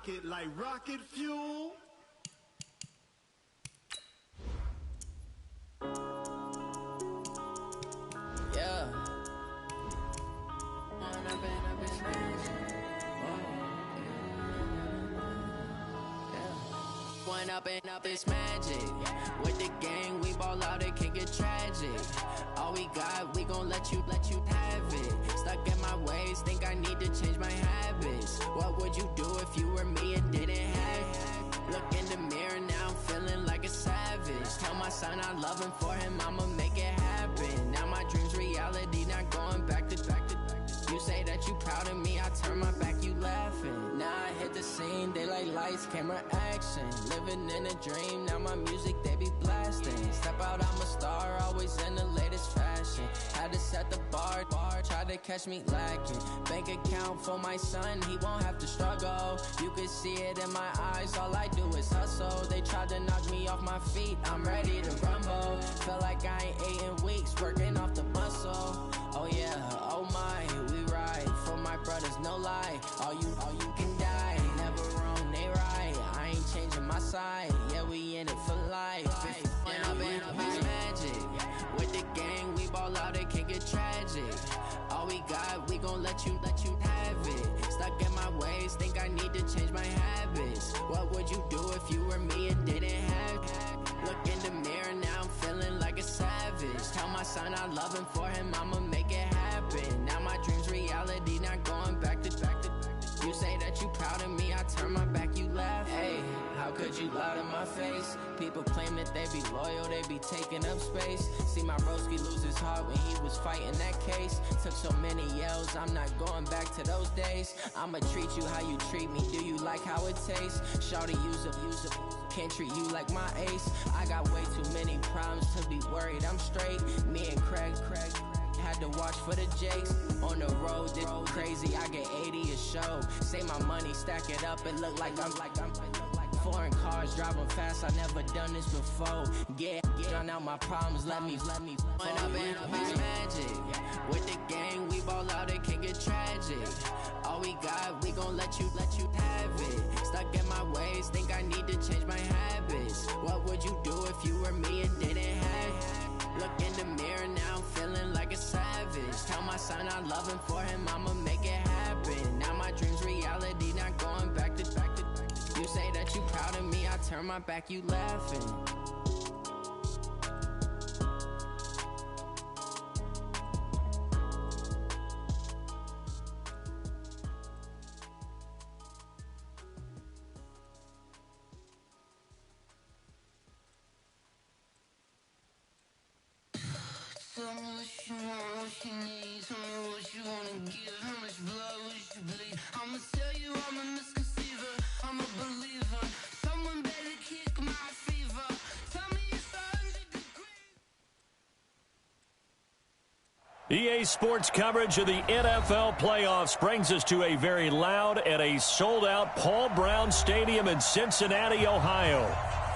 it like rocket fuel. Yeah. One up and up, it's magic. With the gang, we ball out, it can get tragic. All we got, we gon' let you have it. Stuck in my ways, think I need to change my habits. What would you do if you were me and didn't have it? Look in the mirror, now I'm feeling like a savage. Tell my son I love him, for him I'ma make it happen. Now my dream's reality, not going back to. You say that you proud of me, I turn my back, you laughing. Now I hit the scene, they like lights, camera, action. Living in a dream, now my music, they be blasting. Step out, I'm a star, always in the latest fashion. Had to set the bar, try to catch me lacking. Bank account for my son, he won't have to struggle. You can see it in my eyes, all I do is hustle. They tried to knock me off my feet, I'm ready to rumble. Feel like I ain't ate in weeks, working off the muscle. Oh yeah, oh my, we ride for my brothers, no lie. All you can die, never wrong, they right. I ain't changing my side, yeah, we in it for life. When up and up, it's magic. With the gang, we ball out, it can get tragic. All we got, we gon' let you have it. Stuck in my ways, think I need to change my habits. What would you do if you were me and didn't have it? Look in the mirror, now I'm feeling like a savage. Tell my son I love him, for him I'ma make it happen. Now my dream's reality, not going back to. You say that you proud of me, I turn my back, you laugh. Hey, how could you lie to my face? People claim that they be loyal, they be taking up space. See my broski lose his heart when he was fighting that case. Took so many yells, I'm not going back to those days. I'ma treat you how you treat me, do you like how it tastes? Shawty, use a can't treat you like my ace. I got way too many problems to be worried, I'm straight. Me and Craig had to watch for the Jakes. On the road, this crazy, I get 80 a show. Say my money, stack it up, it look like I'm foreign cars, driving fast, I never done this before. Yeah, drown out my problems, let me When up and up, it's magic. With the gang, we ball out, it can get tragic. All we got, we gon' let you have it. Stuck in my ways, think I need to change my habits. What would you do if you were me and didn't have it? Look in the mirror, now I'm feeling like a savage. Tell my son I love him, for him I'ma make it happen. Now my dream's reality, not going back to. You say that you proud of me, I turn my back, you laughing. Tell me what you want, what you need. Tell me what you wanna give. How much blood would you bleed? I'ma tell you I'm a misconceiver, I'm a believer. Someone better kick my fever. Tell me it's 100 degrees. EA Sports coverage of the NFL playoffs brings us to a very loud and a sold-out Paul Brown Stadium in Cincinnati, Ohio.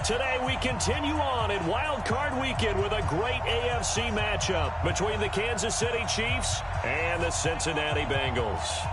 Today we continue on in Wild Card Weekend with a great AFC matchup between the Kansas City Chiefs and the Cincinnati Bengals.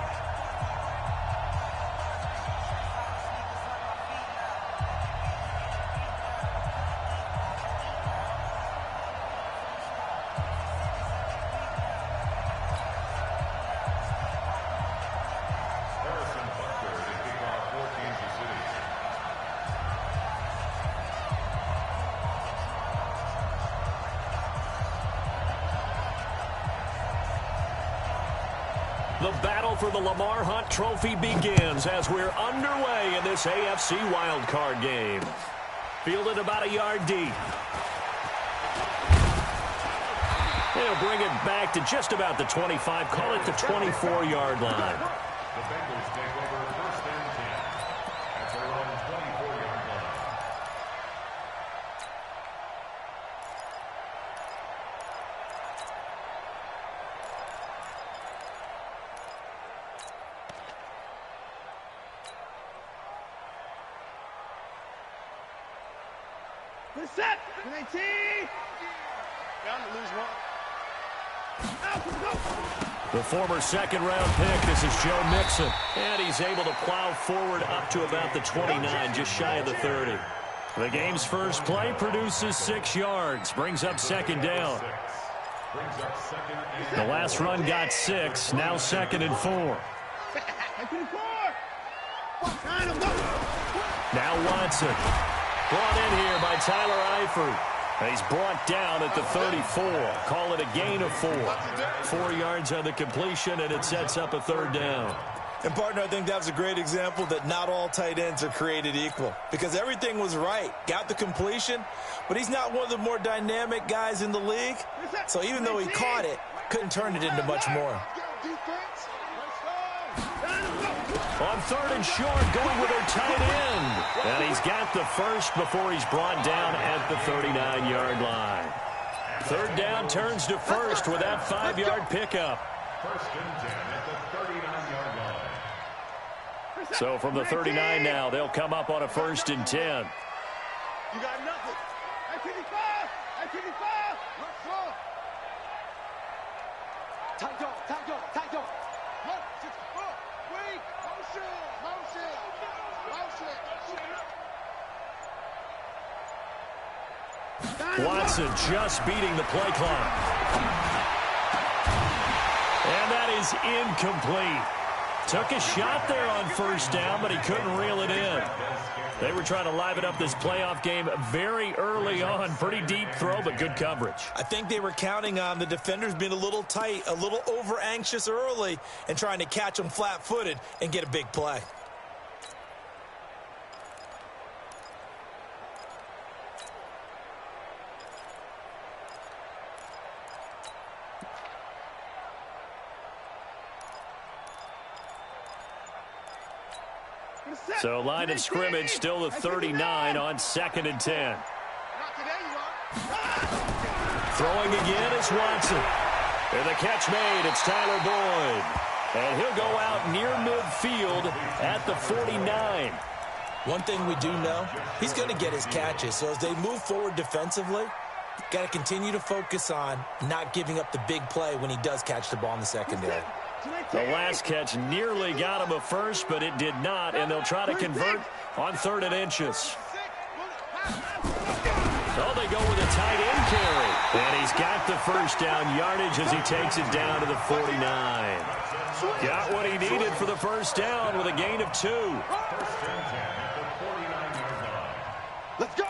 The battle for the Lamar Hunt Trophy begins as we're underway in this AFC wildcard game. Fielded about a yard deep. They'll bring it back to just about the 25, call it the 24-yard line. The Bengals take over first and 10 at their own 24-yard line. Good set. 19. Down to lose one. Out. Go. The former second-round pick, this is Joe Mixon. And he's able to plow forward up to about the 29, just shy of the 30. The game's first play produces 6 yards, brings up second down. The last run got 6, now 2nd and 4. Now Watson, brought in here by Tyler Eifert. He's brought down at the 34. Call it a gain of 4. 4 yards on the completion, and it sets up a 3rd down. And, partner, I think that was a great example that not all tight ends are created equal. Because everything was right. Got the completion, but he's not one of the more dynamic guys in the league. So even though he caught it, couldn't turn it into much more. On 3rd and short, going with their tight end. And he's got the first before he's brought down at the 39-yard line. 3rd down turns to 1st with that 5-yard pickup. 1st and 10 at the 39-yard line. So from the 39 now, they'll come up on a 1st and 10. You got nothing. I 55. Let's go. Tight dog. Wait. Motion. Watson just beating the play clock. And that is incomplete. Took a shot there on 1st down, but he couldn't reel it in. They were trying to liven up this playoff game very early on. Pretty deep throw, but good coverage. I think they were counting on the defenders being a little tight, a little over-anxious early, and trying to catch them flat-footed and get a big play. So line of scrimmage still the 39 on 2nd and 10. Throwing again is Watson. And the catch made, it's Tyler Boyd. And he'll go out near midfield at the 49. One thing we do know, he's going to get his catches. So as they move forward defensively, got to continue to focus on not giving up the big play when he does catch the ball in the secondary. The last catch nearly got him a first, but it did not, and they'll try to convert on 3rd and inches. So they go with a tight end carry. And he's got the 1st down yardage as he takes it down to the 49. Got what he needed for the 1st down with a gain of 2. Let's go.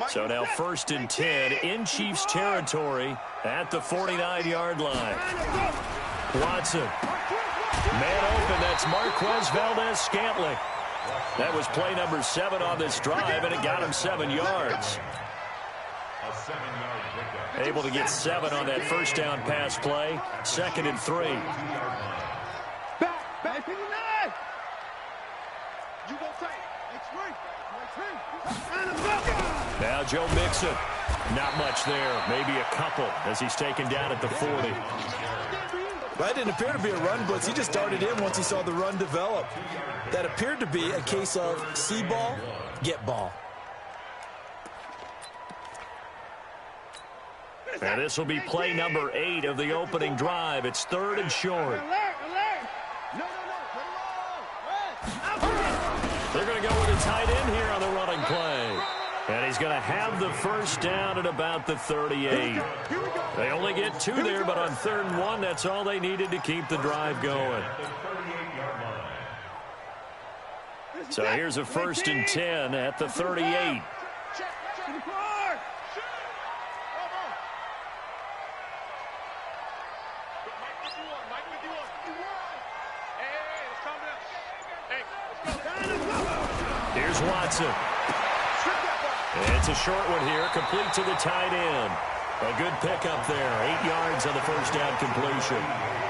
So now 1st and 10 in Chiefs territory at the 49-yard line. Watson. Man open, that's Marquez Valdez-Scantling. That was play number 7 on this drive, and it got him 7 yards. A 7-yard pickup. Able to get 7 on that 1st down pass play. 2nd and 3. Back 59. You go take. Now Joe Mixon. Not much there. Maybe a couple as he's taken down at the 40. That didn't appear to be a run blitz. He just darted in once he saw the run develop. That appeared to be a case of see ball, get ball. And this will be play number 8 of the opening drive. It's 3rd and short. They're going to go with a tight end here on the running play. And he's going to have the 1st down at about the 38. They only get 2 there, but on 3rd and 1, that's all they needed to keep the drive going. So here's a 1st and 10 at the 38. Here's Watson. It's a short one here, complete to the tight end. A good pickup there, 8 yards on the 1st down completion.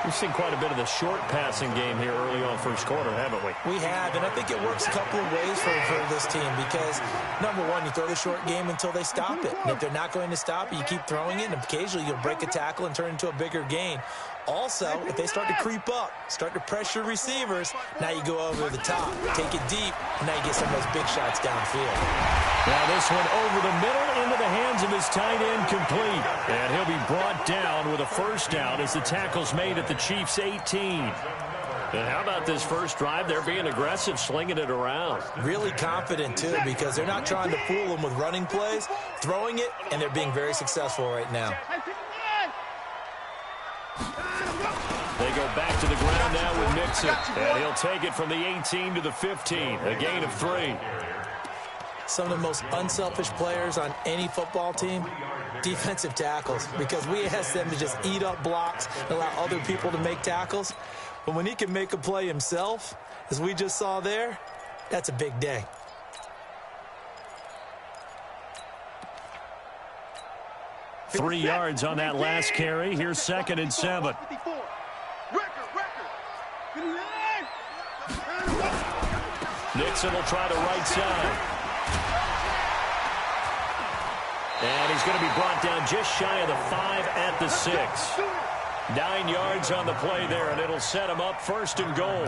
We've seen quite a bit of the short passing game here early on 1st quarter, haven't we? We have, and I think it works a couple of ways for this team because, number one, you throw the short game until they stop it. And if they're not going to stop it, you keep throwing it, and occasionally you'll break a tackle and turn it into a bigger gain. Also, if they start to creep up, start to pressure receivers, now you go over the top, take it deep, and now you get some of those big shots downfield. Now this one over the middle into the hands of his tight end, complete. And he'll be brought down with a first down as the tackle's made at the Chiefs' 18. And how about this first drive? They're being aggressive, slinging it around. Really confident, too, because they're not trying to fool them with running plays, throwing it, and they're being very successful right now. They go back to the ground now with Mixon. And he'll take it from the 18 to the 15, a gain of 3. Some of the most unselfish players on any football team, defensive tackles, because we ask them to just eat up blocks and allow other people to make tackles. But when he can make a play himself, as we just saw there, that's a big day. Three yards on that last carry. Here's 2nd and 7. Nixon will try the right side. And he's going to be brought down just shy of the 5 at the 6. 9 yards on the play there, and it'll set him up 1st and goal.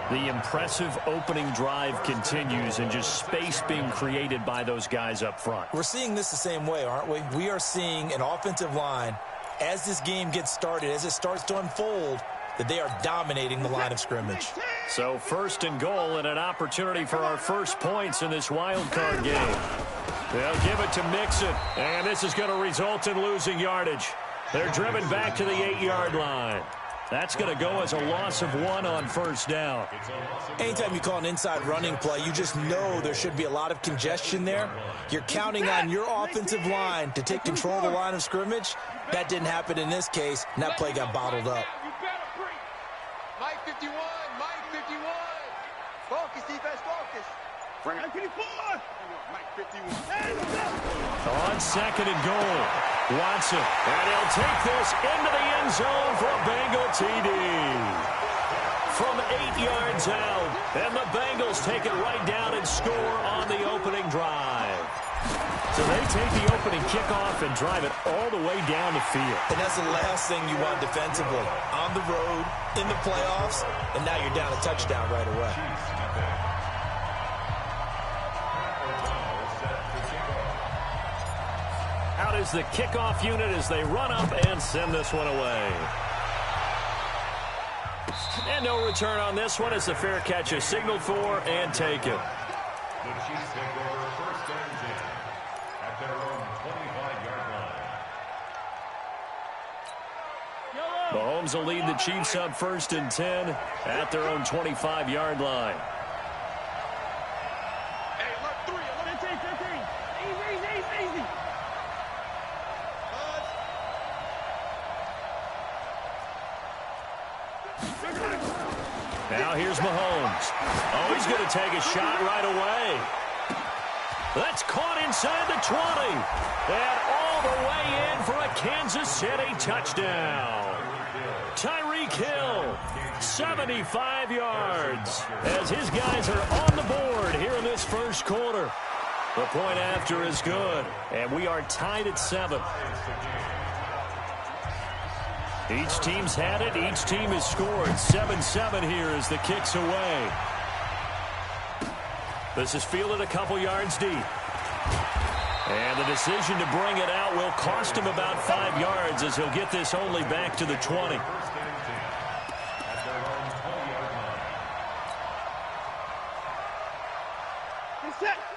The impressive opening drive continues, and just space being created by those guys up front. We're seeing this the same way, aren't we? We are seeing an offensive line, as this game gets started, as it starts to unfold, that they are dominating the line of scrimmage. So 1st and goal, and an opportunity for our first points in this wild card game. They'll give it to Mixon, and this is going to result in losing yardage. They're driven back to the 8-yard line. That's going to go as a loss of 1 on 1st down. Anytime you call an inside running play, you just know there should be a lot of congestion there. You're counting on your offensive line to take control of the line of scrimmage. That didn't happen in this case, and that play got bottled up. Mike 51, Mike 51. Focus, defense, focus. Mike 54. Mike 51. On 2nd and goal, Watson, and he'll take this into the end zone for a Bengal TD. From 8 yards out, and the Bengals take it right down and score on the opening drive. So they take the opening kickoff and drive it all the way down the field. And that's the last thing you want defensively. On the road, in the playoffs, and now you're down a touchdown right away. Out is the kickoff unit as they run up and send this one away. And no return on this one as the fair catch is signaled for and taken. The Chiefs take over 1st and 10 at their own 25-yard line. Mahomes will lead the Chiefs up 1st and 10 at their own 25-yard line. Hey, alert 3, alert 13. Easy. Now here's Mahomes. Oh, he's going to take a shot right away. That's caught inside the 20. And all the way in for a Kansas City touchdown. Tyreek Hill, 75 yards, as his guys are on the board here in this first quarter. The point after is good, and we are tied at 7. Each team's had it. Each team has scored. 7-7 here as the kick's away. This is fielded a couple yards deep. And the decision to bring it out will cost him about 5 yards as he'll get this only back to the 20.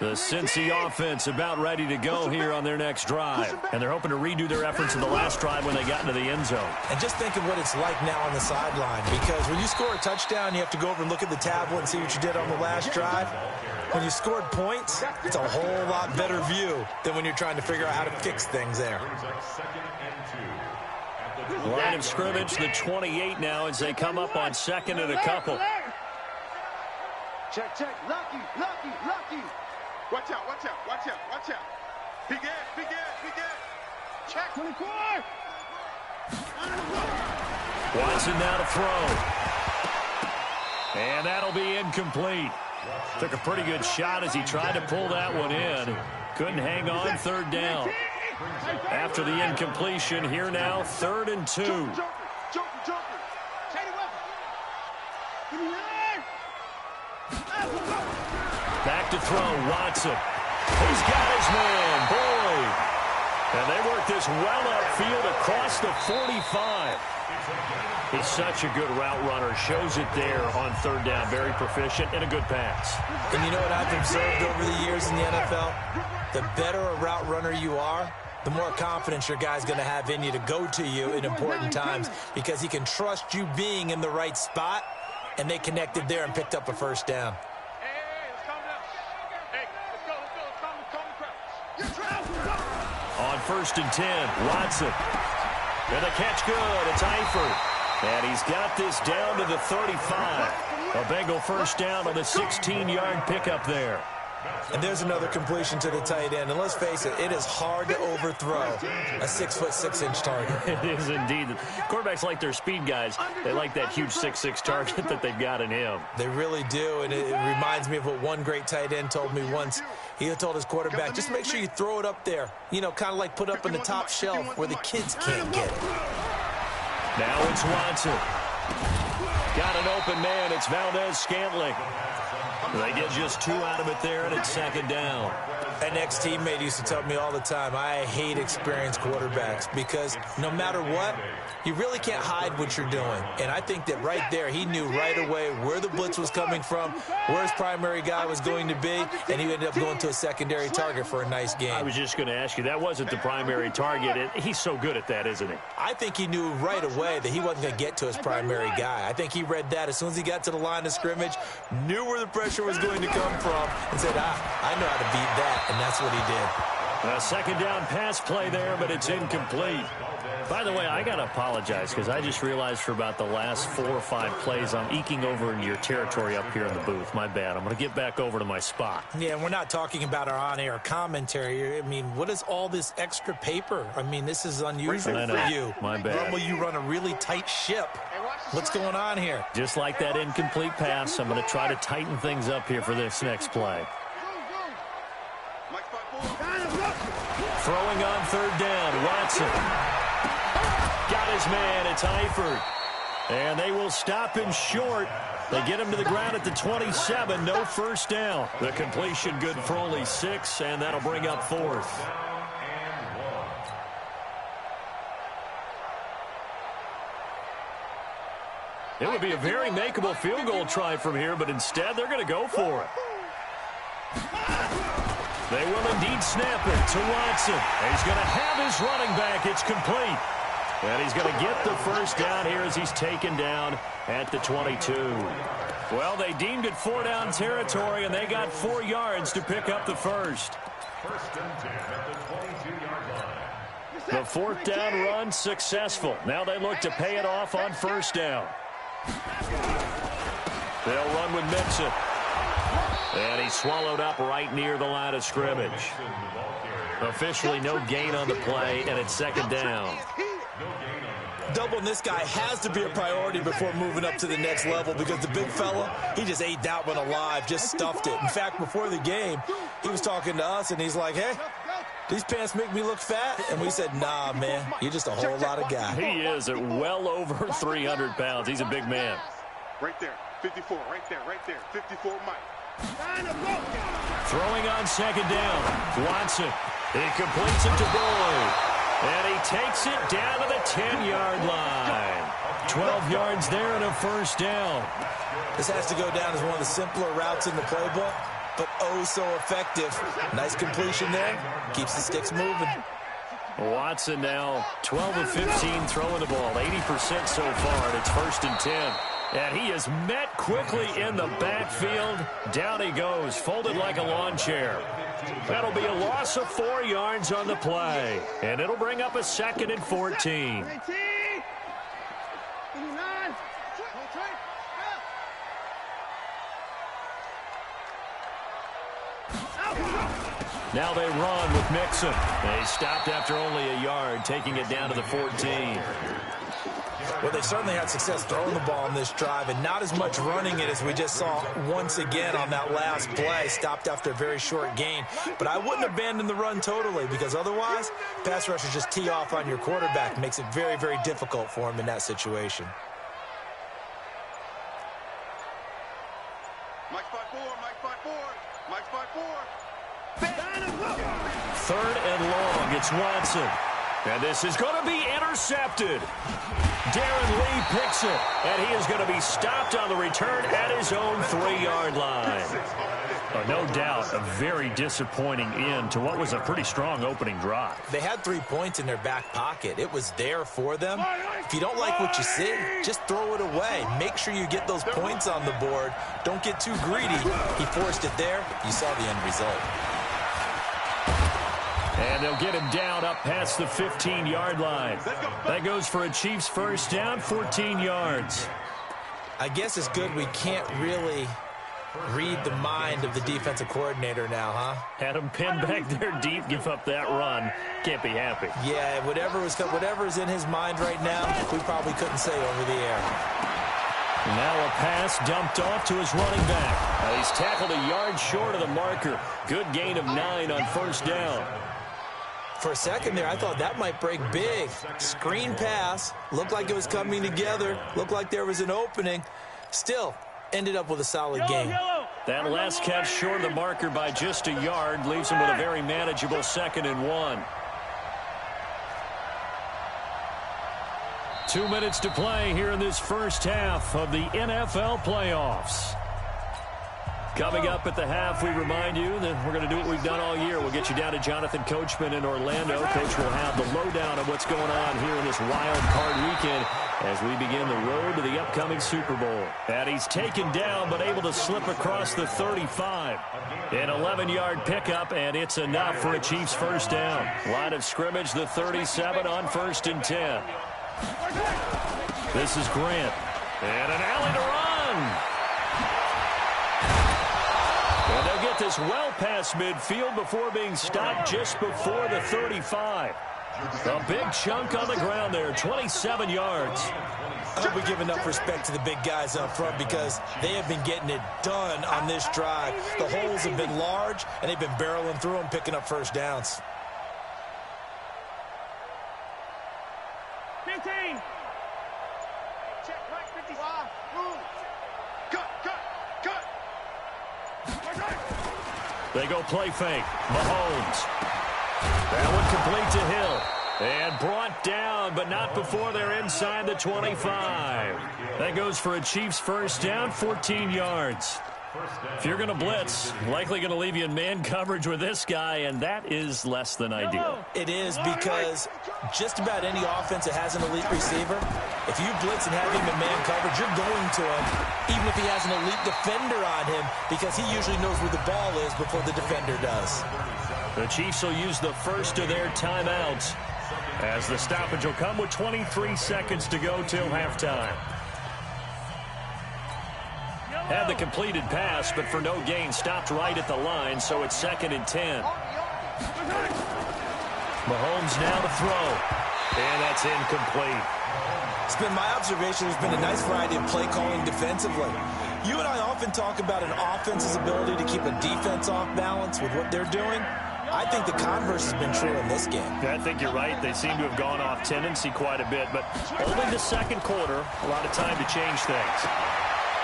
The Cincy offense about ready to go here on their next drive. And they're hoping to redo their efforts in the last drive when they got into the end zone. And just think of what it's like now on the sideline, because when you score a touchdown, you have to go over and look at the tablet and see what you did on the last drive. When you scored points, it's a whole lot better view than when you're trying to figure out how to fix things there. Line of scrimmage, the 28 now as they come up on 2nd and a couple. Check. Lucky. Watch out. Big ass. Check. 24. Watson now to throw. And that'll be incomplete. Took a pretty good shot as he tried to pull that one in. Couldn't hang on, 3rd down. After the incompletion, here now, 3rd and 2. Joker. Shady weapon. Give me that. Back to throw, Watson. He's got his man, Boyd. And they work this well upfield across the 45. He's such a good route runner. Shows it there on third down. Very proficient and a good pass. And you know what I've observed over the years in the NFL? The better a route runner you are, the more confidence your guy's going to have in you to go to you in important times because he can trust you being in the right spot, and they connected there and picked up a first down. Let's calm down. Hey, let's go. Calm the crowd. On 1st and 10, Watson. And the catch good. It's Eifert. And he's got this down to the 35. A Bengal first down on the 16-yard pickup there. And there's another completion to the tight end. And let's face it, it is hard to overthrow a 6'6" target. It is indeed. Quarterbacks like their speed guys. They like that huge 6'6" target that they've got in him. They really do. And it reminds me of what one great tight end told me once. He told his quarterback, just make sure you throw it up there. You know, kind of like put up in the top shelf where the kids can't get it. Now it's Watson. Got an open man. It's Valdez-Scantling. They get just 2 out of it there, and it's 2nd down. An ex-teammate used to tell me all the time, I hate experienced quarterbacks because no matter what, you really can't hide what you're doing. And I think that right there, he knew right away where the blitz was coming from, where his primary guy was going to be, and he ended up going to a secondary target for a nice game. I was just going to ask you, that wasn't the primary target. He's so good at that, isn't he? I think he knew right away that he wasn't going to get to his primary guy. I think he read that as soon as he got to the line of scrimmage, knew where the pressure was going to come from, and said, I know how to beat that. And that's what he did. A 2nd down pass play there, but it's incomplete. By the way, I got to apologize because I just realized for about the last 4 or 5 plays, I'm eking over into your territory up here in the booth. My bad. I'm going to get back over to my spot. Yeah, we're not talking about our on-air commentary. I mean, what is all this extra paper? I mean, this is unusual for you. My bad. Rumble, you run a really tight ship. What's going on here? Just like that incomplete pass, I'm going to try to tighten things up here for this next play. Throwing on 3rd down, Watson. Got his man, it's Eifert. And they will stop him short. They get him to the ground at the 27, no first down. The completion good for only 6, and that'll bring up 4th. It would be a very makeable field goal try from here, but instead they're going to go for it. They will indeed snap it to Watson. He's going to have his running back. It's complete. And he's going to get the first down here as he's taken down at the 22. Well, they deemed it 4-down territory, and they got 4 yards to pick up the first. 1st and 10 at the 22-yard line. The 4th down run successful. Now they look to pay it off on 1st down. They'll run with Mixon. And he's swallowed up right near the line of scrimmage. Officially no gain on the play, and it's 2nd down. Doubling this guy has to be a priority before moving up to the next level because the big fella, he just ate that one alive, just stuffed it. In fact, before the game, he was talking to us, and he's like, hey, these pants make me look fat? And we said, nah, man, you're just a whole lot of guy. He is at well over 300 pounds. He's a big man. Right there, 54, right there, 54, Mike. Throwing on 2nd down, Watson. He completes it to Boyd. And he takes it down to the 10-yard line. 12 yards there and a first down. This has to go down as one of the simpler routes in the playbook, but oh so effective. Nice completion there. Keeps the sticks moving. Watson now 12 of 15 throwing the ball. 80% so far, and it's 1st and 10. And he is met quickly in the backfield. Down he goes, folded like a lawn chair. That'll be a loss of 4 yards on the play. And it'll bring up a 2nd and 14. Now they run with Mixon. They stopped after only a yard, taking it down to the 14. Well, they certainly had success throwing the ball on this drive and not as much running it as we just saw once again on that last play. Stopped after a very short gain. But I wouldn't abandon the run totally, because otherwise, pass rushers just tee off on your quarterback. Makes it very, very difficult for him in that situation. Mike's by four, Mike's by four, Mike's by four. Third and long, it's Watson. And this is going to be intercepted. Darren Lee picks it, and he is going to be stopped on the return at his own 3-yard line. No doubt a very disappointing end to what was a pretty strong opening drive. They had 3 points in their back pocket. It was there for them. If you don't like what you see, just throw it away. Make sure you get those points on the board. Don't get too greedy. He forced it there. You saw the end result. And they'll get him down up past the 15-yard line. That goes for a Chiefs first down, 14 yards. I guess it's good we can't really read the mind of the defensive coordinator now, huh? Had him pinned back there deep, give up that run. Can't be happy. Yeah, whatever's in his mind right now, we probably couldn't say over the air. Now a pass dumped off to his running back. He's tackled a yard short of the marker. Good gain of 9 on first down. For a second there, I thought that might break big. Screen pass. Looked like it was coming together. Looked like there was an opening. Still, ended up with a solid game. That last catch short of the marker by just a yard leaves him with a very manageable 2nd and 1. 2 minutes to play here in this first half of the NFL playoffs. Coming up at the half, we remind you that we're going to do what we've done all year. We'll get you down to Jonathan Coachman in Orlando. Coach will have the lowdown of what's going on here in this wild card weekend as we begin the road to the upcoming Super Bowl. And he's taken down but able to slip across the 35. An 11-yard pickup, and it's enough for a Chiefs first down. Line of scrimmage, the 37 on 1st and 10. This is Grant. And an alley to run. And they'll get this well past midfield before being stopped just before the 35. A big chunk on the ground there, 27 yards. I hope we give enough respect to the big guys up front because they have been getting it done on this drive. The holes have been large, and they've been barreling through them, picking up first downs. 15. Check, right, 55. Move. Cut. They go play fake. Mahomes. That one complete to Hill. And brought down, but not before they're inside the 25. That goes for a Chiefs first down, 14 yards. If you're going to blitz, likely going to leave you in man coverage with this guy, and that is less than ideal. It is because just about any offense that has an elite receiver, if you blitz and have him in man coverage, you're going to him, even if he has an elite defender on him, because he usually knows where the ball is before the defender does. The Chiefs will use the first of their timeouts as the stoppage will come with 23 seconds to go till halftime. Had the completed pass, but for no gain, stopped right at the line, so it's 2nd and 10. Mahomes now to throw, and that's incomplete. It's been my observation there's been a nice variety of play calling defensively. You and I often talk about an offense's ability to keep a defense off balance with what they're doing. I think the converse has been true in this game. I think you're right. They seem to have gone off tendency quite a bit, but only the second quarter, a lot of time to change things.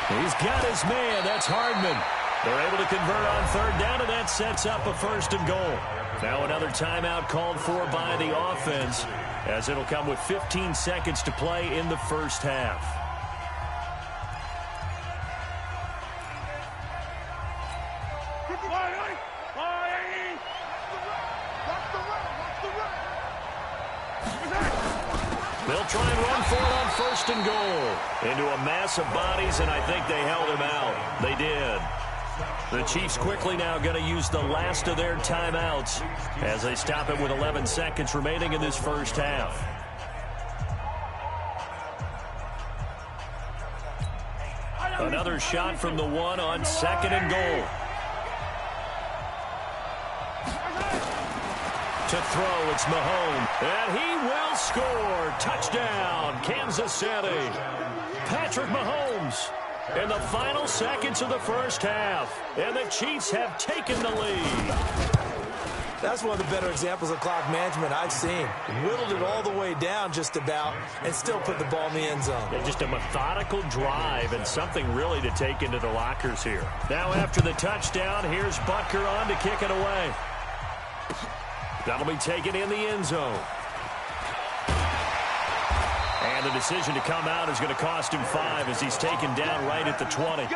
He's got his man. That's Hardman. They're able to convert on 3rd down, and that sets up a 1st and goal. Now another timeout called for by the offense, as it'll come with 15 seconds to play in the first half. They'll try and run for it on 1st and goal. Into a mass of bodies, and I think they held him out. They did. The Chiefs quickly now going to use the last of their timeouts as they stop it with 11 seconds remaining in this first half. Another shot from the 1 on 2nd and goal. To throw, it's Mahomes. And he will score. Touchdown, Kansas City. Patrick Mahomes in the final seconds of the first half. And the Chiefs have taken the lead. That's one of the better examples of clock management I've seen. Whittled it all the way down just about and still put the ball in the end zone. Yeah, just a methodical drive and something really to take into the lockers here. Now after the touchdown, here's Butker on to kick it away. That'll be taken in the end zone. And the decision to come out is going to cost him 5 as he's taken down right at the 20.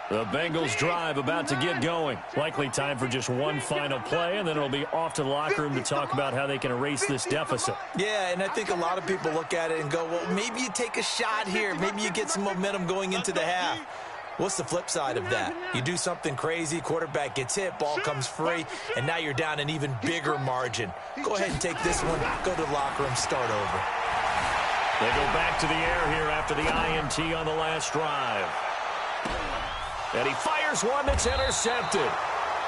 The Bengals drive about to get going. Likely time for just one final play, and then it'll be off to the locker room to talk about how they can erase this deficit. Yeah, and I think a lot of people look at it and go, well, maybe you take a shot here. Maybe you get some momentum going into the half. What's the flip side of that? You do something crazy, quarterback gets hit, ball comes free, and now you're down an even bigger margin. Go ahead and take this one, go to the locker room, start over. They go back to the air here after the INT on the last drive. And he fires one that's intercepted.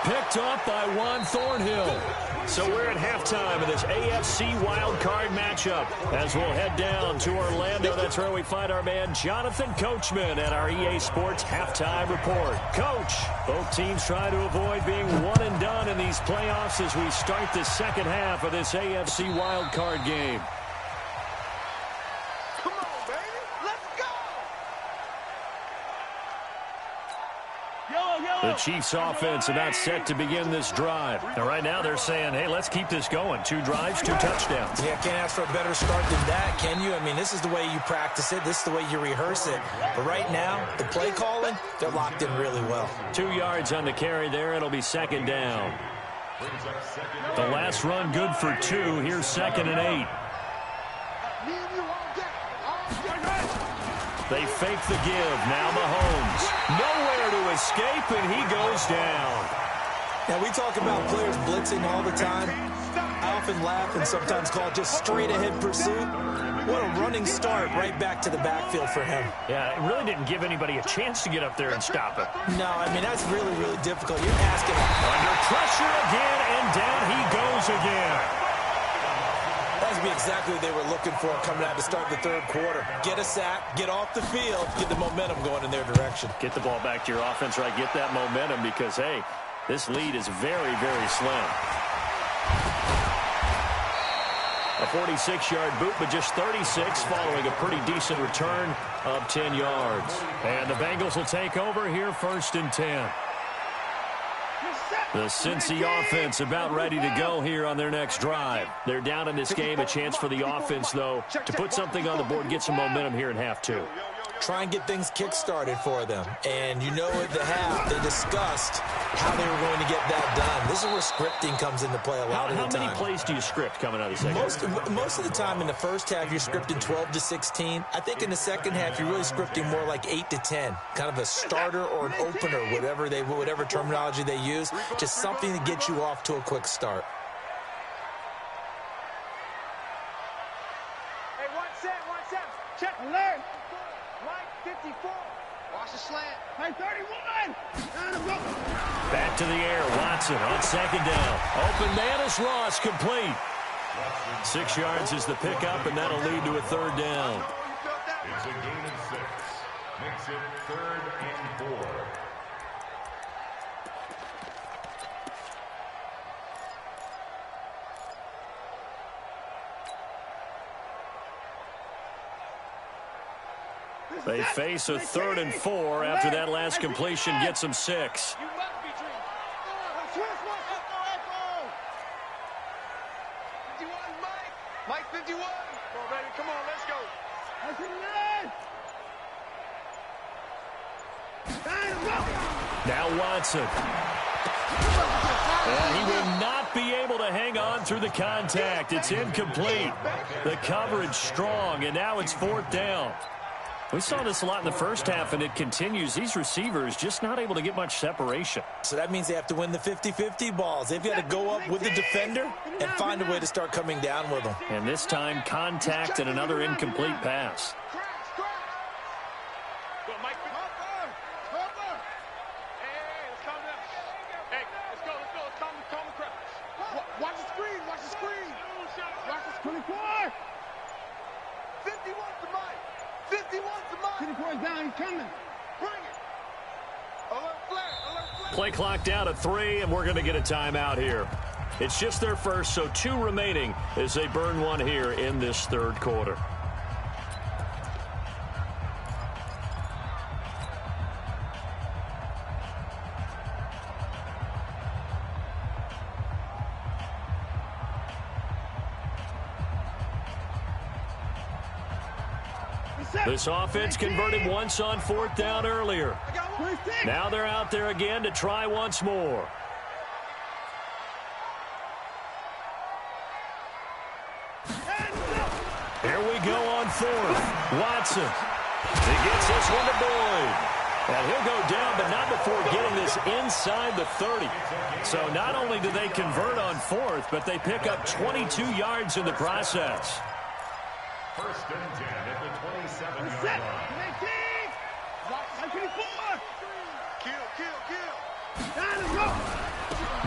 Picked up by Juan Thornhill. So we're at halftime of this AFC wildcard matchup. As we'll head down to Orlando, that's where we find our man Jonathan Coachman at our EA Sports Halftime Report. Coach, both teams try to avoid being one and done in these playoffs as we start the second half of this AFC wildcard game. Come on, baby. Let's go. The Chiefs offense about set to begin this drive. And right now they're saying, hey, let's keep this going. 2 drives, 2 touchdowns. Yeah, can't ask for a better start than that, can you? I mean, this is the way you practice it. This is the way you rehearse it. But right now, the play calling, they're locked in really well. 2 yards on the carry there. It'll be second down. The last run good for 2. Here's 2nd and 8. They fake the give. Now Mahomes. Nowhere to escape, and he goes down. Now, we talk about players blitzing all the time. I often laugh and sometimes call it just straight-ahead pursuit. What a running start right back to the backfield for him. Yeah, it really didn't give anybody a chance to get up there and stop it. No, I mean, that's really, really difficult. You're asking him. Under pressure again, and down he goes again. That would be exactly what they were looking for coming out to start the third quarter. Get a sack, get off the field, get the momentum going in their direction. Get the ball back to your offense, right? Get that momentum because, hey, this lead is very, very slim. A 46-yard boot, but just 36 following a pretty decent return of 10 yards. And the Bengals will take over here 1st and 10. The Cincy offense about ready to go here on their next drive. They're down in this game. A chance for the offense, though, to put something on the board, get some momentum here in half 2. Try and get things kick-started for them. And you know at the half, they discussed how they were going to get that done. This is where scripting comes into play a lot of the time. How many plays do you script coming out of the second? Most of the time in the first half, you're scripting 12 to 16. I think in the second half, you're really scripting more like 8 to 10. Kind of a starter or an opener, whatever terminology they use. Just something to get you off to a quick start. Hey, 1 set. Check. Alert. Mike 54. Watch the slant. Hey, 31. Back to the air. Watson on 2nd down. Open man is Ross, complete. 6 yards is the pickup, and that'll lead to a 3rd down. It's a gain of 6. Makes it 3rd and 4. They face a 3rd and 4 after that last completion gets them 6. You must be dreaming. 51, Mike 51. Come on, baby. Come on, let's go. Now Watson. And he will not be able to hang on through the contact. It's incomplete. The coverage strong, and now it's 4th down. We saw this a lot in the first half, and it continues. These receivers just not able to get much separation. So that means they have to win the 50-50 balls. They've got to go up with the defender and find a way to start coming down with them. And this time, contact and another incomplete pass. I'm coming. Bring it. Alert flag. Play clock down to 3, and we're going to get a timeout here. It's just their first, so 2 remaining as they burn one here in this third quarter. This offense converted once on 4th down earlier. Now they're out there again to try once more. Here we go on 4th. Watson. He gets this one to Boyd. And he'll go down, but not before getting this inside the 30. So not only do they convert on 4th, but they pick up 22 yards in the process. 1st and 10 at the 27-yard line.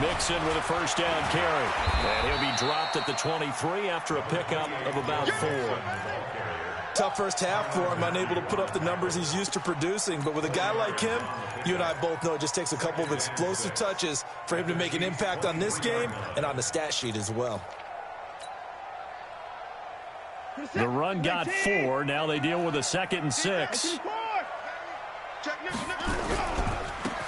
Mixon with a first down carry. And he'll be dropped at the 23 after a pickup of about 4. Tough first half for him, unable to put up the numbers he's used to producing. But with a guy like him, you and I both know it just takes a couple of explosive touches for him to make an impact on this game and on the stat sheet as well. The run got 4. Now they deal with a 2nd and 6.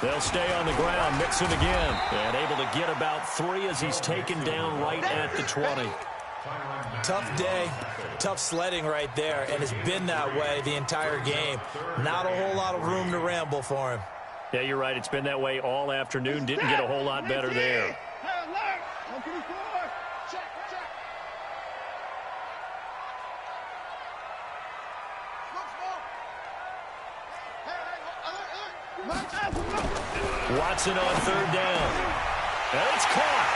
They'll stay on the ground. Mixon again. And able to get about 3 as he's taken down right at the 20. Tough day. Tough sledding right there. And it's been that way the entire game. Not a whole lot of room to ramble for him. Yeah, you're right. It's been that way all afternoon. Didn't get a whole lot better there. Watson on 3rd down. And it's caught.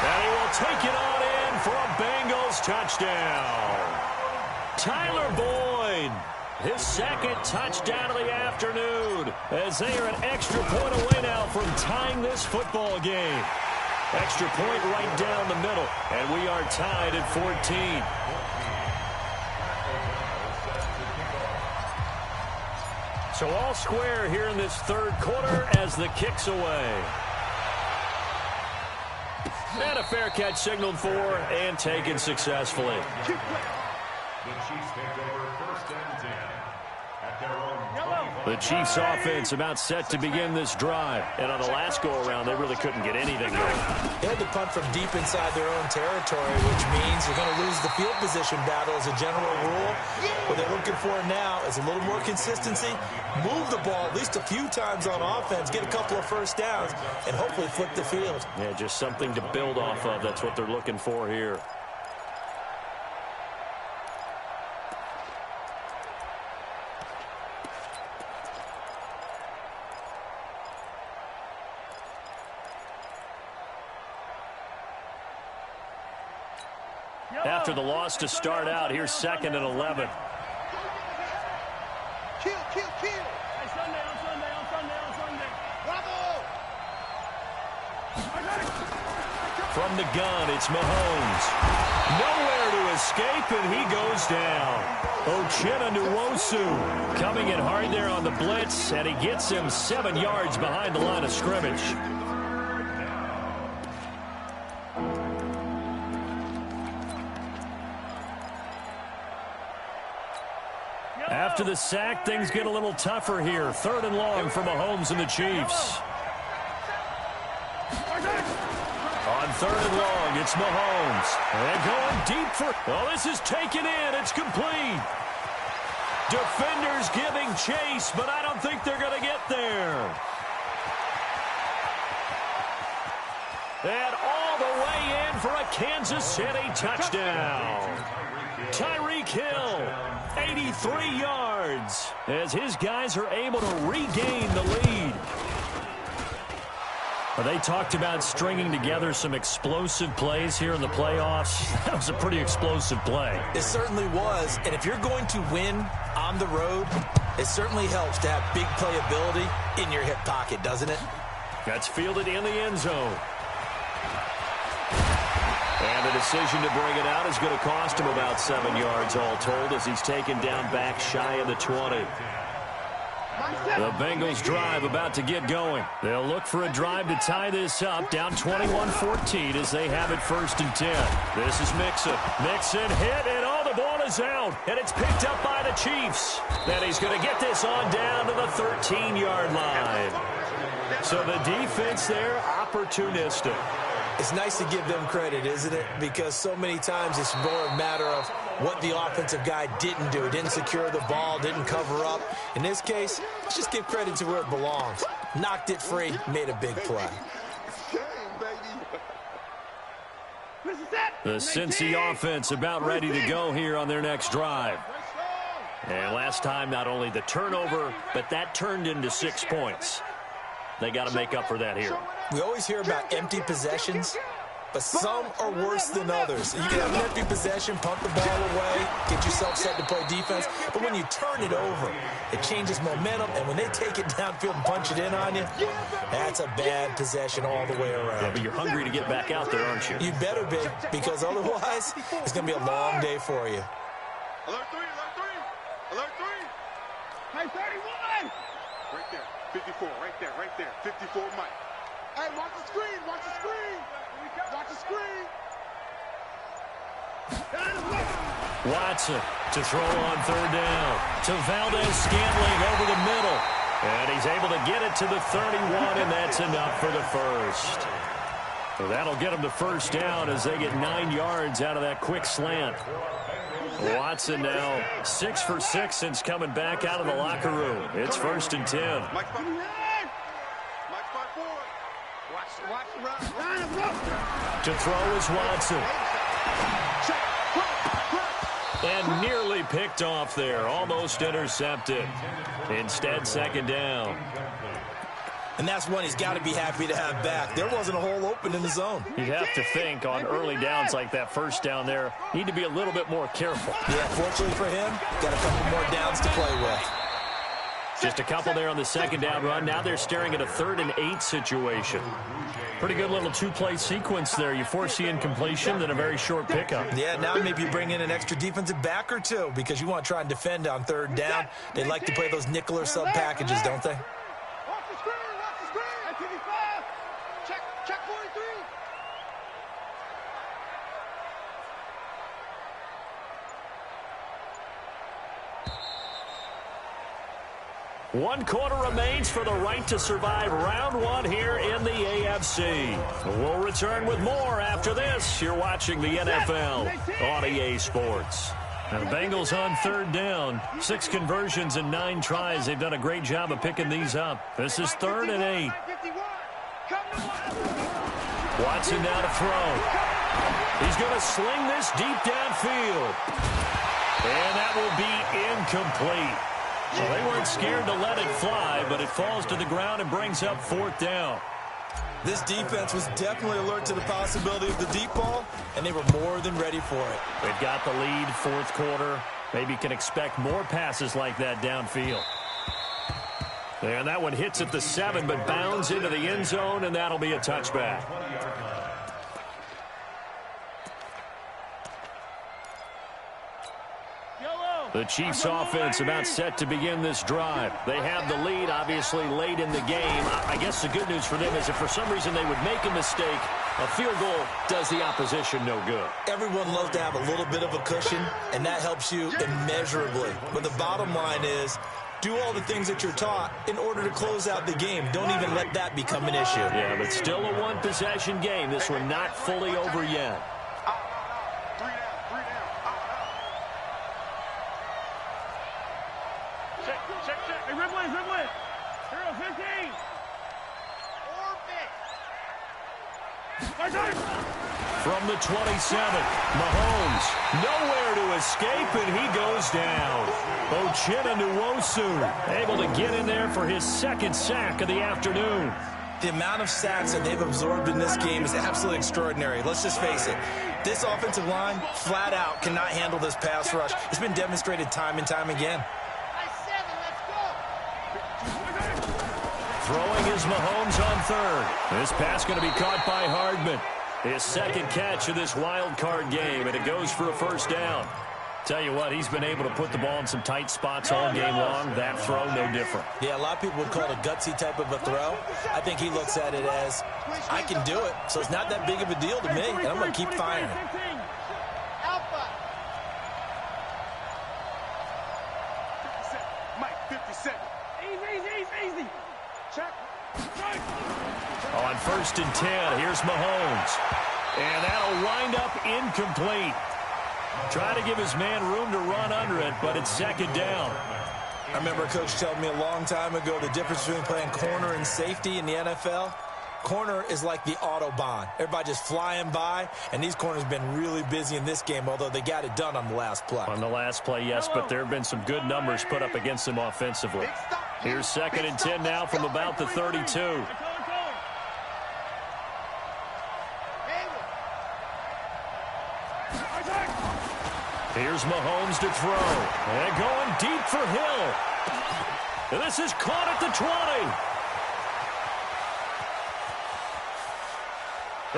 And he will take it on in for a Bengals touchdown. Tyler Boyd, his 2nd touchdown of the afternoon, as they are an extra point away now from tying this football game. Extra point right down the middle, and we are tied at 14. So all square here in this third quarter as the kick's away. And a fair catch signaled for and taken successfully. The Chiefs take over 1st and 10 at their own 25. The Chiefs offense about set to begin this drive. And on the last go-around, they really couldn't get anything going. They had to punt from deep inside their own territory, which means you're going to lose the field position battle as a general rule. What they're looking for now is a little more consistency, move the ball at least a few times on offense, get a couple of first downs, and hopefully flip the field. Yeah, just something to build off of. That's what they're looking for here. After the loss to start out, here's 2nd and 11. Kill. On Sunday. Bravo! From the gun, it's Mahomes. Nowhere to escape, and he goes down. Uchenna Nwosu coming in hard there on the blitz, and he gets him 7 yards behind the line of scrimmage. After the sack, things get a little tougher here. 3rd and long for Mahomes and the Chiefs. On 3rd and long, it's Mahomes. And going deep for... Oh, this is taken in. It's complete. Defenders giving chase, but I don't think they're going to get there. And all the way in for a Kansas City touchdown. Tyreek Hill, 83 yards, as his guys are able to regain the lead. They talked about stringing together some explosive plays here in the playoffs. That was a pretty explosive play. It certainly was, and if you're going to win on the road, it certainly helps to have big playability in your hip pocket, doesn't it? That's fielded in the end zone. And the decision to bring it out is going to cost him about 7 yards all told as he's taken down back shy of the 20. The Bengals drive about to get going. They'll look for a drive to tie this up, down 21-14 as they have it 1st and 10. This is Mixon. Mixon hit, and the ball is out, and it's picked up by the Chiefs. Then he's going to get this on down to the 13-yard line. So the defense there, opportunistic. It's nice to give them credit, isn't it? Because so many times it's more a matter of what the offensive guy didn't do. Didn't secure the ball, didn't cover up. In this case, let's just give credit to where it belongs. Knocked it free, made a big play. The Cincy offense about ready to go here on their next drive. And last time, not only the turnover, but that turned into 6 points. They got to make up for that here. We always hear about empty possessions, but some are worse than others. You can have an empty possession, pump the ball away, get yourself set to play defense, but when you turn it over, it changes momentum, and when they take it downfield and punch it in on you, that's a bad possession all the way around. Yeah, but you're hungry to get back out there, aren't you? You better be, because otherwise, it's going to be a long day for you. Alert 3, alert 3, alert 3. Hey, 31! Right there, 54, right there, 54 Mike. Hey, watch the screen, watch the screen. Watch the screen. Watson to throw on 3rd down to Valdez-Scantling over the middle. And he's able to get it to the 31, and that's enough for the first. So that'll get him the 1st down as they get 9 yards out of that quick slant. Watson now 6 for 6 since coming back out of the locker room. It's 1st and 10. Mike 5 4. Watch the run. To throw is Watson. And nearly picked off there. Almost intercepted. Instead, 2nd down. And that's one he's got to be happy to have back. There wasn't a hole open in the zone. You have to think on early downs like that 1st down there, need to be a little bit more careful. Yeah, fortunately for him, got a couple more downs to play with. Just a couple there on the 2nd down run. Now they're staring at a 3rd and 8 situation. Pretty good little 2-play sequence there. You force the incompletion, then a very short pickup. Yeah, now maybe you bring in an extra defensive back or two because you want to try and defend on 3rd down. They like to play those nickel or sub packages, don't they? Watch the screen, watch the screen. At 55. Check 43. One quarter remains for the right to survive round 1 here in the AFC. We'll return with more after this. You're watching the NFL on EA Sports. And the Bengals on 3rd down. 6 conversions and 9 tries. They've done a great job of picking these up. This is 3rd and 8. Watson now to throw. He's going to sling this deep downfield. And that will be incomplete. Well, they weren't scared to let it fly, but it falls to the ground and brings up 4th down. This defense was definitely alert to the possibility of the deep ball, and they were more than ready for it. They've got the lead, 4th quarter. Maybe can expect more passes like that downfield. And that one hits at the 7, but bounds into the end zone, and that'll be a touchback. The Chiefs offense about set to begin this drive. They have the lead, obviously, late in the game. I guess the good news for them is if for some reason they would make a mistake, a field goal does the opposition no good. Everyone loves to have a little bit of a cushion, and that helps you immeasurably. But the bottom line is, do all the things that you're taught in order to close out the game. Don't even let that become an issue. Yeah, but still a one-possession game. This one not fully over yet. From the 27, Mahomes nowhere to escape, and he goes down. Uchenna Nwosu able to get in there for his 2nd sack of the afternoon. The amount of sacks that they've absorbed in this game is absolutely extraordinary. Let's just face it. This offensive line, flat out, cannot handle this pass rush. It's been demonstrated time and time again. Throwing is Mahomes on 3rd. This pass going to be caught by Hardman. His 2nd catch of this wild card game, and it goes for a 1st down. Tell you what, he's been able to put the ball in some tight spots all game long. That throw, no different. Yeah, a lot of people would call it a gutsy type of a throw. I think he looks at it as, I can do it, so it's not that big of a deal to me, and I'm going to keep firing. Alpha. 57. Mike, 57. Easy. Check. On 1st and 10, here's Mahomes. And that'll wind up incomplete. Trying to give his man room to run under it, but it's 2nd down. I remember a coach telling me a long time ago the difference between playing corner and safety in the NFL. Corner is like the Autobahn. Everybody just flying by, and these corners have been really busy in this game, although they got it done on the last play. On the last play, yes, but there have been some good numbers put up against them offensively. Here's 2nd and 10 now from about the 32. Here's Mahomes to throw. And going deep for Hill. And this is caught at the 20.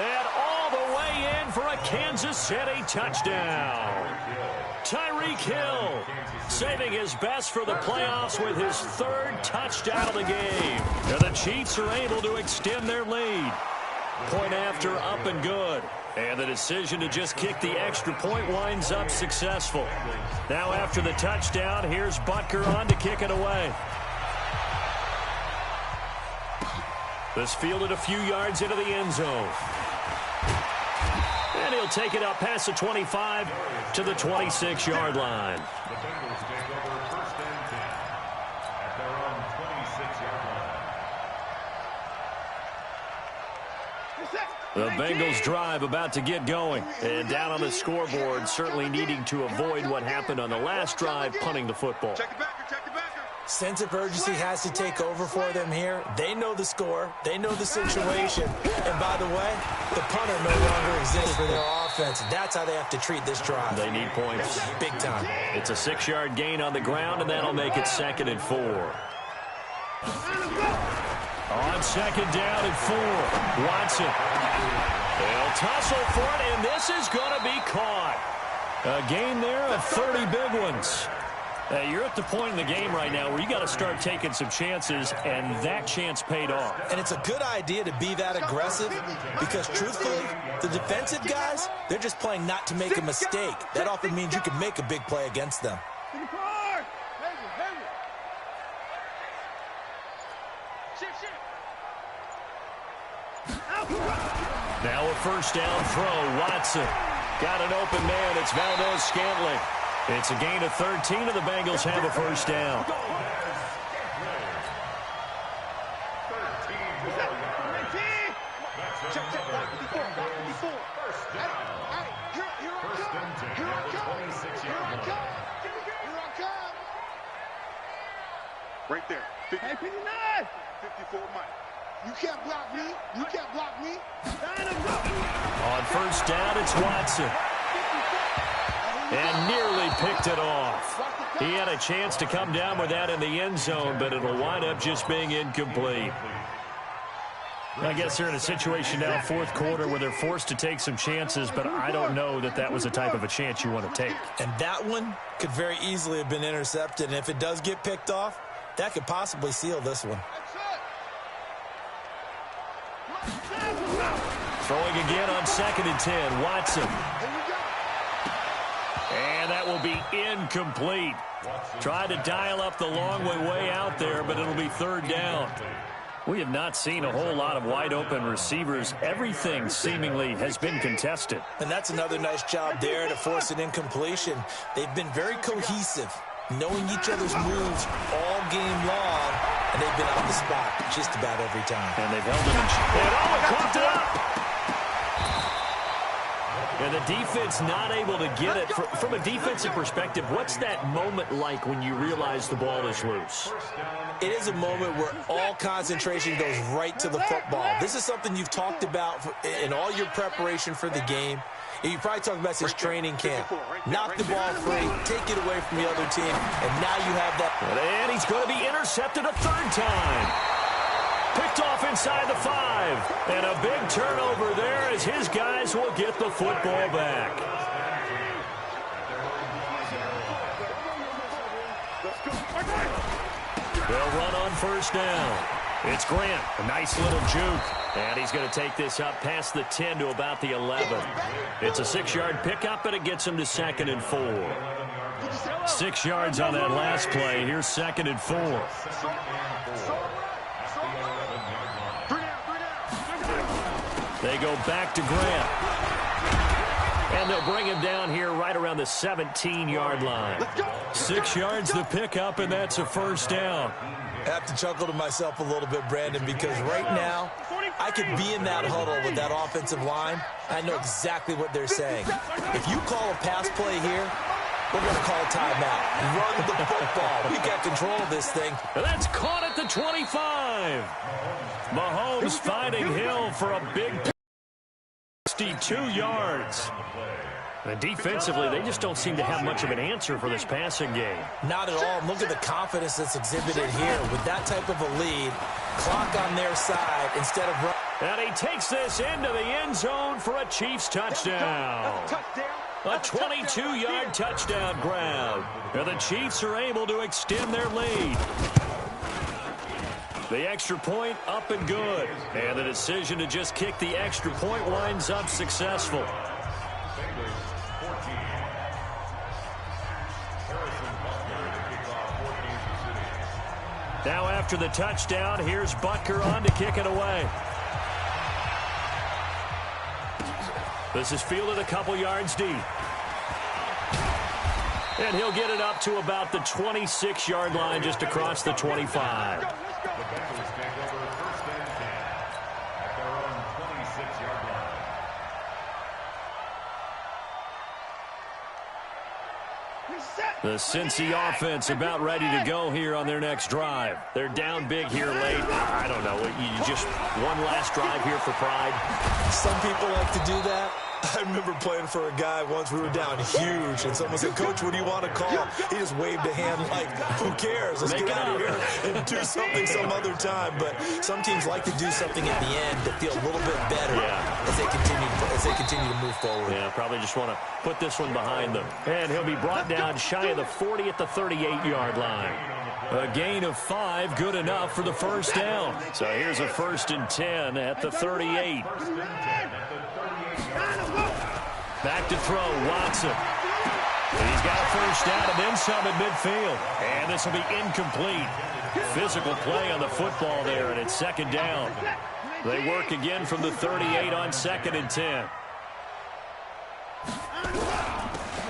And all the way in for a Kansas City touchdown. Tyreek Hill saving his best for the playoffs with his 3rd touchdown of the game. And the Chiefs are able to extend their lead. Point after, up and good. And the decision to just kick the extra point winds up successful. Now after the touchdown, here's Butker on to kick it away. This fielded a few yards into the end zone. And he'll take it up past the 25 to the 26-yard line. The Bengals take over 1st and 10 at their own 26-yard line. The Bengals drive about to get going. And down on the scoreboard, certainly needing to avoid what happened on the last drive, punting the football. Check it back. Sense of urgency has to take over for them here. They know the score. They know the situation. And by the way, the punter no longer exists for their offense. That's how they have to treat this drive. They need points. Big time. It's a 6-yard gain on the ground, and that'll make it 2nd and 4. On 2nd down and 4, Watson. They'll tussle for it, and this is going to be caught. A gain there of 30 big ones. You're at the point in the game right now where you got to start taking some chances, and that chance paid off. And it's a good idea to be that aggressive because, truthfully, the defensive guys, they're just playing not to make a mistake. That often means you can make a big play against them. Now a 1st down throw. Watson got an open man. It's Valdez-Scantling. It's a gain of 13, and the Bengals have a 1st down. Right there. 59. 54, Mike. You can't block me. On 1st down, it's Watson. And nearly picked it off. He had a chance to come down with that in the end zone, but it'll wind up just being incomplete. I guess they're in a situation now, 4th quarter, where they're forced to take some chances, but I don't know that that was the type of a chance you want to take. And that one could very easily have been intercepted, and if it does get picked off, that could possibly seal this one. Throwing again on 2nd and 10, Watson. And that will be incomplete. Tried to dial up the long way out there, but it'll be 3rd down. We have not seen a whole lot of wide-open receivers. Everything seemingly has been contested. And that's another nice job there to force an incompletion. They've been very cohesive, knowing each other's moves all game long, and they've been on the spot just about every time. And they've held it in check. And coughed it up! And the defense not able to get it. From a defensive perspective, what's that moment like when you realize the ball is loose? It is a moment where all concentration goes right to the football. This is something you've talked about in all your preparation for the game. You probably talked about this training camp. Knock the ball free, take it away from the other team, and now you have that. And he's going to be intercepted a 3rd time. Picked off inside the 5. And a big turnover there as his guys will get the football back. They'll run on first down. It's Grant. A nice little juke. And he's going to take this up past the 10 to about the 11. It's a 6-yard pickup, and it gets him to 2nd and 4. 6 yards on that last play. Here's 2nd and 4. They go back to Grant. And they'll bring him down here right around the 17-yard line. 6 yards the pickup, and that's a first down. I have to chuckle to myself a little bit, Brandon, because right now I could be in that huddle with that offensive line. I know exactly what they're saying. If you call a pass play here, we're going to call a timeout. Run the football. We got control of this thing. That's caught at the 25. Mahomes finding Hill for a big 62 yards. And defensively, they just don't seem to have much of an answer for this passing game. Not at all. And look at the confidence that's exhibited here. With that type of a lead, clock on their side instead of run. And he takes this into the end zone for a Chiefs touchdown. A 22-yard touchdown grab. And the Chiefs are able to extend their lead. The extra point up and good. And the decision to just kick the extra point winds up successful. Now after the touchdown, here's Butker on to kick it away. This is fielded a couple yards deep. And he'll get it up to about the 26-yard line just across the 25. The Cincy offense about ready to go here on their next drive. They're down big here late. I don't know. You just one last drive here for pride. Some people like to do that. I remember playing for a guy once. We were down huge, and someone said, "Coach, what do you want to call?" He just waved a hand like, "Who cares? Let's get out of here and do something some other time." But some teams like to do something at the end to feel a little bit better as they continue to move forward. Yeah, probably just want to put this one behind them. And he'll be brought down shy of the 40 at the 38-yard line. A gain of 5, good enough for the first down. So here's a 1st and 10 at the 38. Back to throw, Watson. And he's got a first down and then some at midfield. And this will be incomplete. Physical play on the football there, and it's 2nd down. They work again from the 38 on 2nd and 10.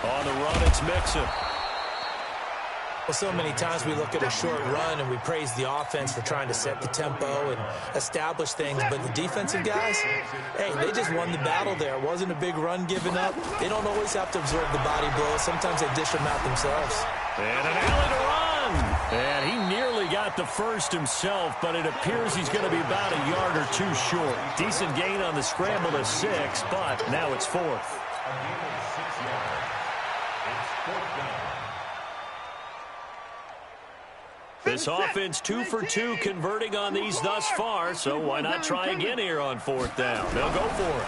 On the run, it's Mixon. Well, so many times we look at a short run and we praise the offense for trying to set the tempo and establish things, but the defensive guys, hey, they just won the battle there. It wasn't a big run given up. They don't always have to absorb the body blows. Sometimes they dish them out themselves. And an alley to run. And he nearly got the first himself, but it appears he's going to be about a yard or two short. Decent gain on the scramble to 6, but now it's 4th. This offense 2 for 2 converting on these thus far, so why not try again here on 4th down? They'll go for it.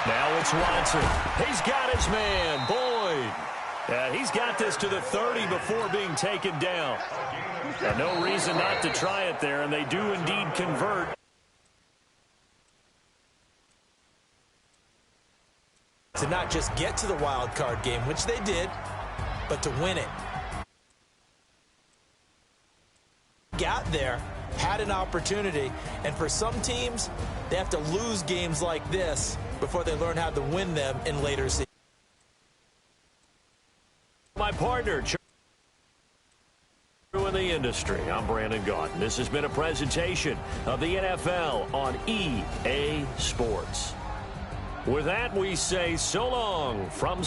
Now it's Watson. He's got his man, Boyd. And he's got this to the 30 before being taken down. And no reason not to try it there, and they do indeed convert. To not just get to the wild card game, which they did, but to win it. Got there, had an opportunity, and for some teams, they have to lose games like this before they learn how to win them in later seasons. My partner, in the industry, I'm Brandon Gaudin. This has been a presentation of the NFL on EA Sports. With that, we say so long from